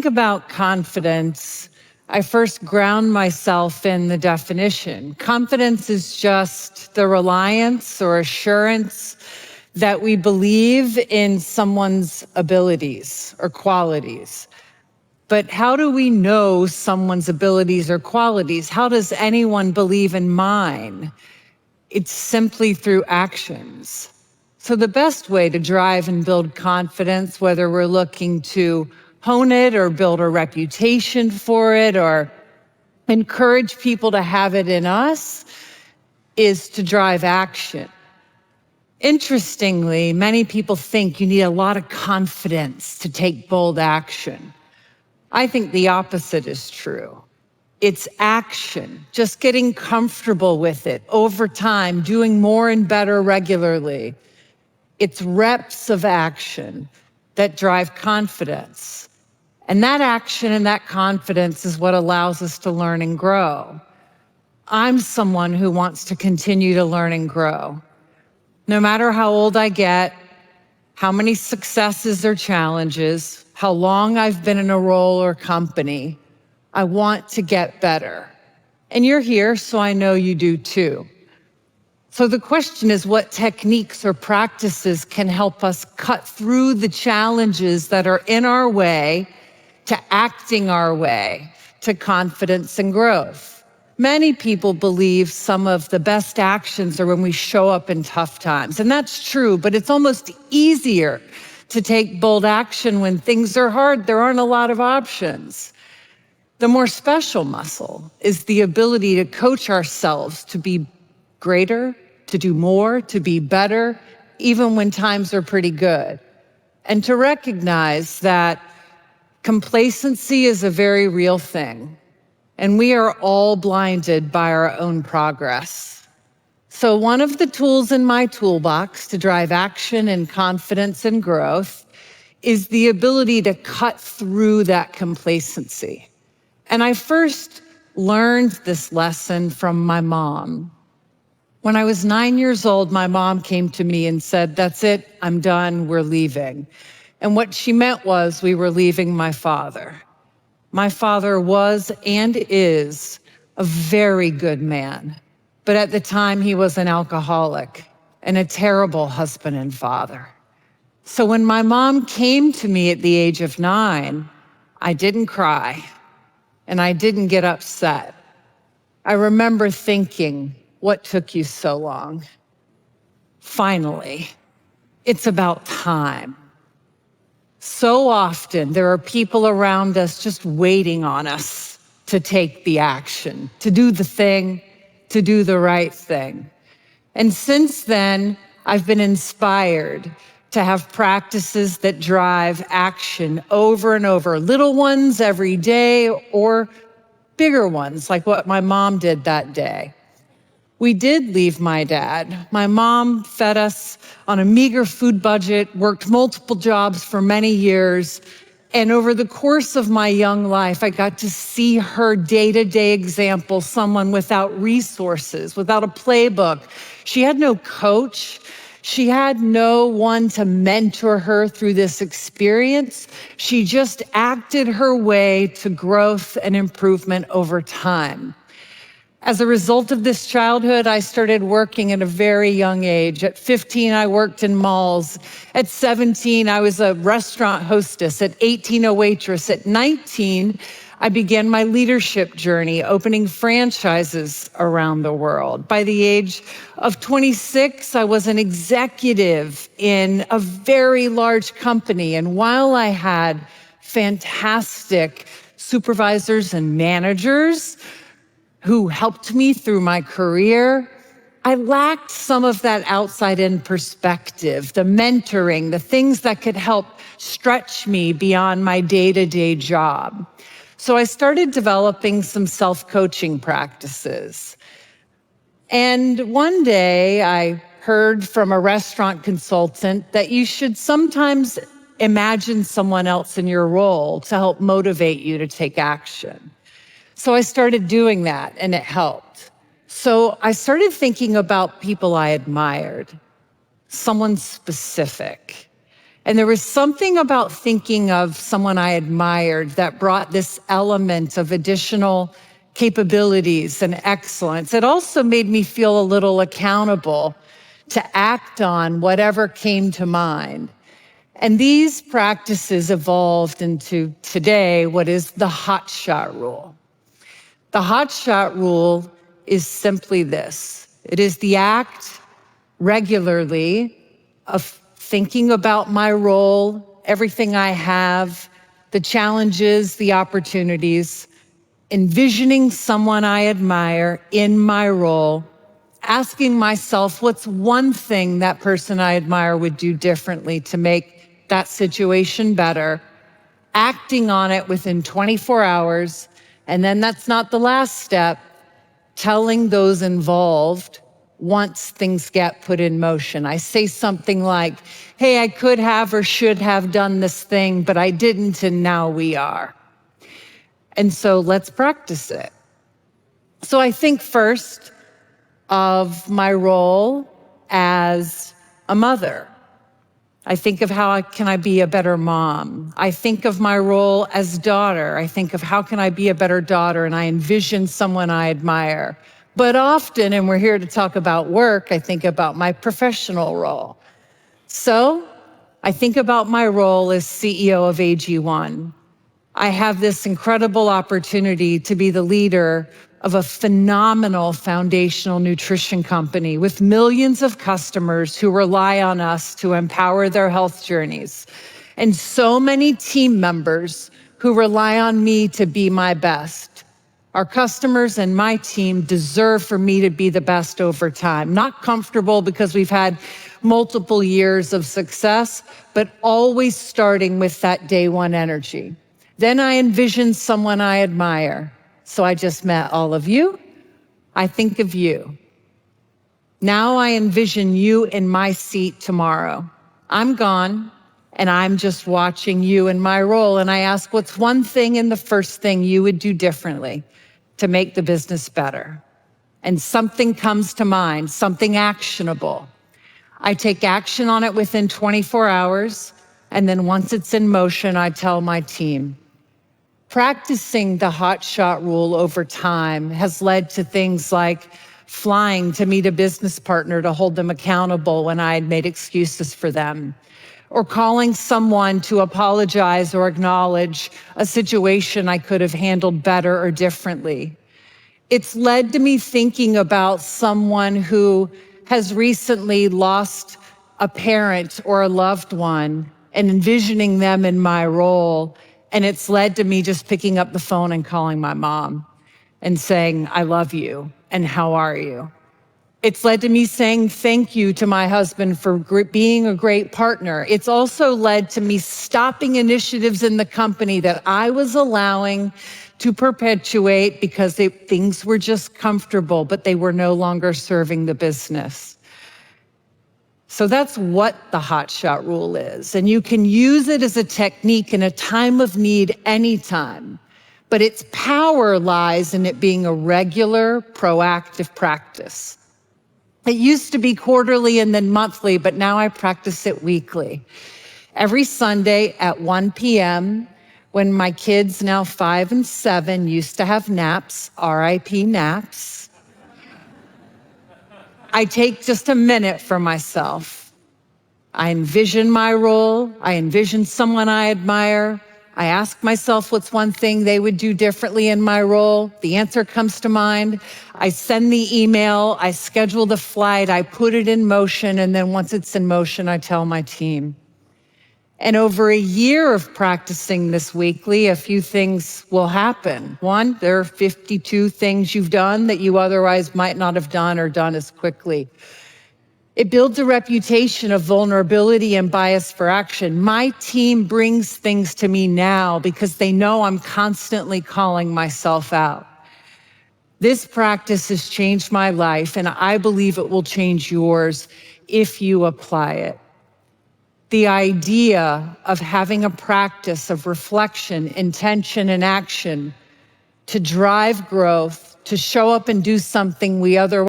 think about confidence, I first ground myself in the definition. Confidence is just the reliance or assurance that we believe in someone's abilities or qualities. But how do we know someone's abilities or qualities? How does anyone believe in mine? It's simply through actions. So the best way to drive and build confidence, whether we're looking to hone it or build a reputation for it or encourage people to have it in us, is to drive action. Interestingly, many people think you need a lot of confidence to take bold action. I think the opposite is true. It's action, just getting comfortable with it over time, doing more and better regularly. It's reps of action that drive confidence. And that action and that confidence is what allows us to learn and grow. I'm someone who wants to continue to learn and grow. No matter how old I get, how many successes or challenges, how long I've been in a role or company, I want to get better. And you're here, so I know you do too. So the question is, what techniques or practices can help us cut through the challenges that are in our way to acting our way to confidence and growth? Many people believe some of the best actions are when we show up in tough times. And that's true, but it's almost easier to take bold action when things are hard. There aren't a lot of options. The more special muscle is the ability to coach ourselves to be greater, to do more, to be better, even when times are pretty good. And to recognize that complacency is a very real thing. And we are all blinded by our own progress. So one of the tools in my toolbox to drive action and confidence and growth is the ability to cut through that complacency. And I first learned this lesson from my mom. When I was 9 years old, my mom came to me and said, "That's it, I'm done, we're leaving." And what she meant was we were leaving my father. My father was and is a very good man, but at the time he was an alcoholic and a terrible husband and father. So when my mom came to me at the age of 9, I didn't cry and I didn't get upset. I remember thinking, what took you so long? Finally, it's about time. So often, there are people around us just waiting on us to take the action, to do the thing, to do the right thing. And since then, I've been inspired to have practices that drive action over and over, little ones every day or bigger ones, like what my mom did that day. We did leave my dad. My mom fed us on a meager food budget, worked multiple jobs for many years, and over the course of my young life, I got to see her day-to-day example, someone without resources, without a playbook. She had no coach. She had no one to mentor her through this experience. She just acted her way to growth and improvement over time. As a result of this childhood, I started working at a very young age. At 15, I worked in malls. At 17, I was a restaurant hostess. At 18, a waitress. At 19, I began my leadership journey, opening franchises around the world. By the age of 26, I was an executive in a very large company. And while I had fantastic supervisors and managers who helped me through my career, I lacked some of that outside-in perspective, the mentoring, the things that could help stretch me beyond my day-to-day job. So I started developing some self-coaching practices. And one day I heard from a restaurant consultant that you should sometimes imagine someone else in your role to help motivate you to take action. So I started doing that, and it helped. So I started thinking about people I admired, someone specific. And there was something about thinking of someone I admired that brought this element of additional capabilities and excellence. It also made me feel a little accountable to act on whatever came to mind. And these practices evolved into today what is the hot shot rule. The hot shot rule is simply this. It is the act regularly of thinking about my role, everything I have, the challenges, the opportunities, envisioning someone I admire in my role, asking myself what's one thing that person I admire would do differently to make that situation better, acting on it within 24 hours, and then that's not the last step, telling those involved once things get put in motion. I say something like, hey, I could have or should have done this thing, but I didn't, and now we are. And so let's practice it. So I think first of my role as a mother. I think of how can I be a better mom. I think of my role as daughter. I think of how can I be a better daughter, and I envision someone I admire. But often, and we're here to talk about work, I think about my professional role. So I think about my role as CEO of AG1. I have this incredible opportunity to be the leader of a phenomenal foundational nutrition company with millions of customers who rely on us to empower their health journeys, and so many team members who rely on me to be my best. Our customers and my team deserve for me to be the best over time. Not comfortable because we've had multiple years of success, but always starting with that day one energy. Then I envision someone I admire. So I just met all of you. I think of you. Now I envision you in my seat tomorrow. I'm gone, and I'm just watching you in my role, and I ask, what's one thing and the first thing you would do differently to make the business better? And something comes to mind, something actionable. I take action on it within 24 hours, and then once it's in motion, I tell my team. Practicing the hot shot rule over time has led to things like flying to meet a business partner to hold them accountable when I had made excuses for them, or calling someone to apologize or acknowledge a situation I could have handled better or differently. It's led to me thinking about someone who has recently lost a parent or a loved one and envisioning them in my role. And it's led to me just picking up the phone and calling my mom and saying, I love you, and how are you? It's led to me saying thank you to my husband for being a great partner. It's also led to me stopping initiatives in the company that I was allowing to perpetuate because things were just comfortable, but they were no longer serving the business. So that's what the hot shot rule is. And you can use it as a technique in a time of need anytime. But its power lies in it being a regular, proactive practice. It used to be quarterly and then monthly, but now I practice it weekly. Every Sunday at 1 p.m., when my kids, now 5 and 7, used to have naps, RIP naps, I take just a minute for myself. I envision my role. I envision someone I admire. I ask myself what's one thing they would do differently in my role. The answer comes to mind. I send the email. I schedule the flight. I put it in motion. And then once it's in motion, I tell my team. And over a year of practicing this weekly, a few things will happen. One, there are 52 things you've done that you otherwise might not have done or done as quickly. It builds a reputation of vulnerability and bias for action. My team brings things to me now because they know I'm constantly calling myself out. This practice has changed my life, and I believe it will change yours if you apply it. The idea of having a practice of reflection, intention, and action to drive growth, to show up and do something we otherwise